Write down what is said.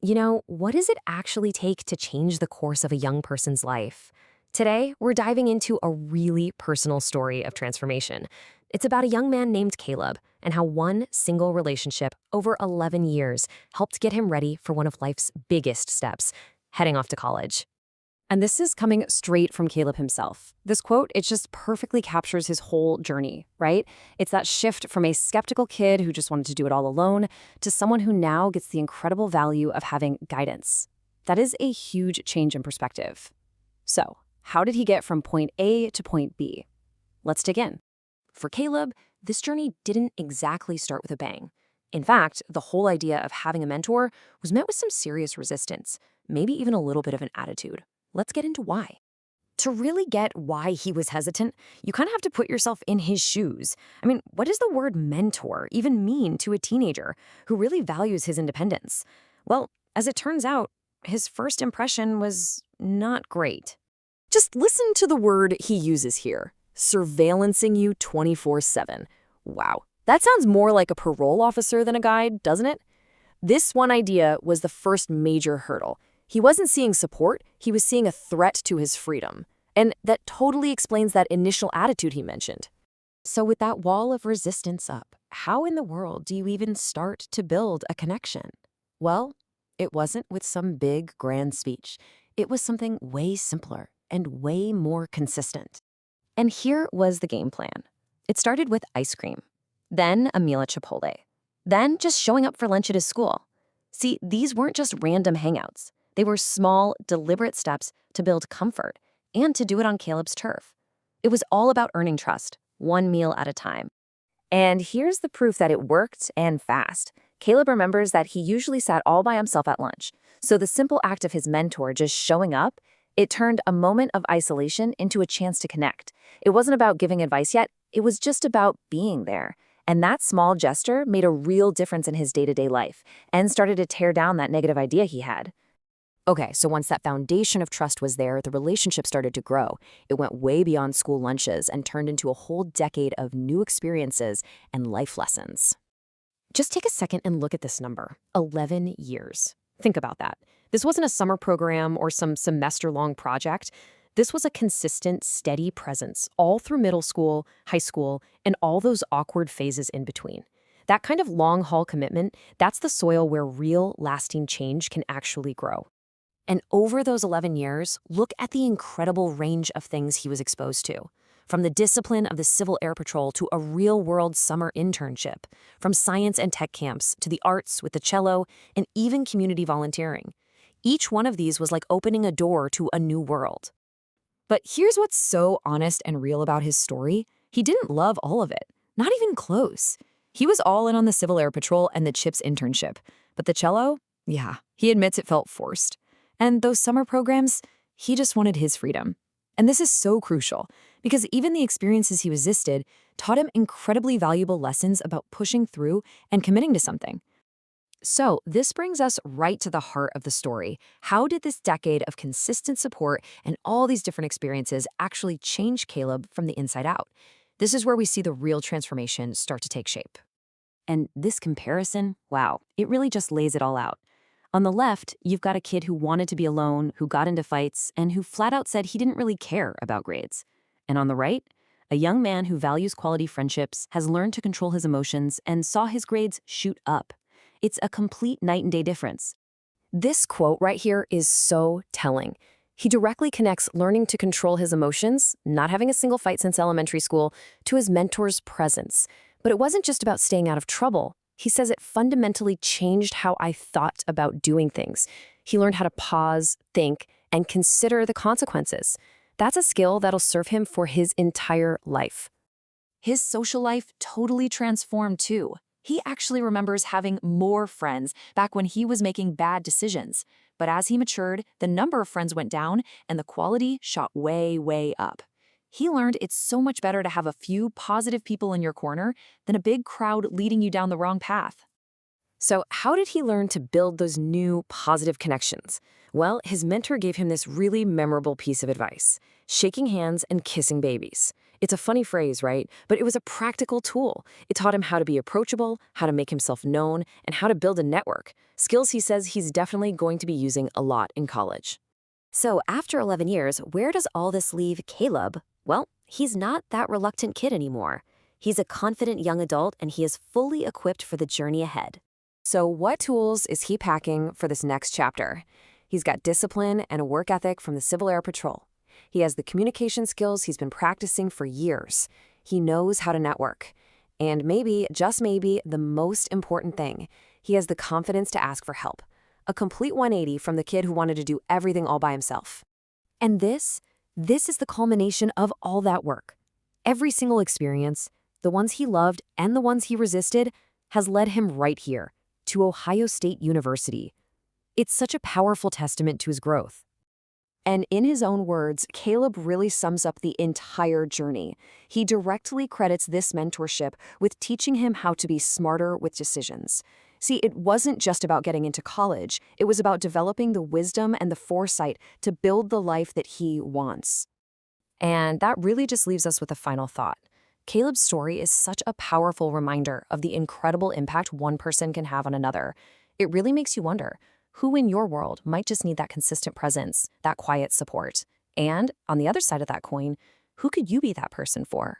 What does it actually take to change the course of a young person's life? Today, we're diving into a really personal story of transformation. It's about a young man named Caleb and how one single relationship over 11 years helped get him ready for one of life's biggest steps, heading off to college. And this is coming straight from Caleb himself. This quote, it just perfectly captures his whole journey, right? It's that shift from a skeptical kid who just wanted to do it all alone to someone who now gets the incredible value of having guidance. That is a huge change in perspective. So, how did he get from point A to point B? Let's dig in. For Caleb, this journey didn't exactly start with a bang. In fact, the whole idea of having a mentor was met with some serious resistance, maybe even a little bit of an attitude. Let's get into why. To really get why he was hesitant, you kind of have to put yourself in his shoes. I mean, what does the word mentor even mean to a teenager who really values his independence? Well, as it turns out, his first impression was not great. Just listen to the word he uses here, surveillancing you 24/7. Wow, that sounds more like a parole officer than a guide, doesn't it? This one idea was the first major hurdle. He wasn't seeing support, he was seeing a threat to his freedom. And that totally explains that initial attitude he mentioned. So with that wall of resistance up, how in the world do you even start to build a connection? Well, it wasn't with some big, grand speech. It was something way simpler and way more consistent. And here was the game plan. It started with ice cream, then a meal at Chipotle, then just showing up for lunch at his school. See, these weren't just random hangouts. They were small, deliberate steps to build comfort and to do it on Caleb's turf. It was all about earning trust, one meal at a time. And here's the proof that it worked and fast. Caleb remembers that he usually sat all by himself at lunch. So the simple act of his mentor just showing up, it turned a moment of isolation into a chance to connect. It wasn't about giving advice yet, it was just about being there. And that small gesture made a real difference in his day-to-day life and started to tear down that negative idea he had. Okay, so once that foundation of trust was there, the relationship started to grow. It went way beyond school lunches and turned into a whole decade of new experiences and life lessons. Just take a second and look at this number, 11 years. Think about that. This wasn't a summer program or some semester-long project. This was a consistent, steady presence all through middle school, high school, and all those awkward phases in between. That kind of long-haul commitment, that's the soil where real, lasting change can actually grow. And over those 11 years, look at the incredible range of things he was exposed to. From the discipline of the Civil Air Patrol to a real-world summer internship, from science and tech camps to the arts with the cello, and even community volunteering. Each one of these was like opening a door to a new world. But here's what's so honest and real about his story. He didn't love all of it, not even close. He was all in on the Civil Air Patrol and the CHIPS internship. But the cello? Yeah, he admits it felt forced. And those summer programs, he just wanted his freedom. And this is so crucial, because even the experiences he resisted taught him incredibly valuable lessons about pushing through and committing to something. So this brings us right to the heart of the story. How did this decade of consistent support and all these different experiences actually change Caleb from the inside out? This is where we see the real transformation start to take shape. And this comparison, wow, it really just lays it all out. On the left, you've got a kid who wanted to be alone, who got into fights, and who flat out said he didn't really care about grades. And on the right, a young man who values quality friendships, has learned to control his emotions, and saw his grades shoot up. It's a complete night and day difference. This quote right here is so telling. He directly connects learning to control his emotions, not having a single fight since elementary school, to his mentor's presence. But it wasn't just about staying out of trouble. He says it fundamentally changed how I thought about doing things. He learned how to pause, think, and consider the consequences. That's a skill that'll serve him for his entire life. His social life totally transformed too. He actually remembers having more friends back when he was making bad decisions. But as he matured, the number of friends went down and the quality shot way, way up. He learned it's so much better to have a few positive people in your corner than a big crowd leading you down the wrong path. So how did he learn to build those new positive connections? Well, his mentor gave him this really memorable piece of advice: shaking hands and kissing babies. It's a funny phrase, right? But it was a practical tool. It taught him how to be approachable, how to make himself known, and how to build a network. Skills he says he's definitely going to be using a lot in college. So after 11 years, where does all this leave Caleb? Well, he's not that reluctant kid anymore. He's a confident young adult and he is fully equipped for the journey ahead. So what tools is he packing for this next chapter? He's got discipline and a work ethic from the Civil Air Patrol. He has the communication skills he's been practicing for years. He knows how to network. And maybe, just maybe, the most important thing, he has the confidence to ask for help. A complete 180 from the kid who wanted to do everything all by himself. And this is the culmination of all that work. Every single experience, the ones he loved and the ones he resisted, has led him right here, to Ohio State University. It's such a powerful testament to his growth. And in his own words, Caleb really sums up the entire journey. He directly credits this mentorship with teaching him how to be smarter with decisions. See, it wasn't just about getting into college. It was about developing the wisdom and the foresight to build the life that he wants. And that really just leaves us with a final thought. Caleb's story is such a powerful reminder of the incredible impact one person can have on another. It really makes you wonder, who in your world might just need that consistent presence, that quiet support? And on the other side of that coin, who could you be that person for?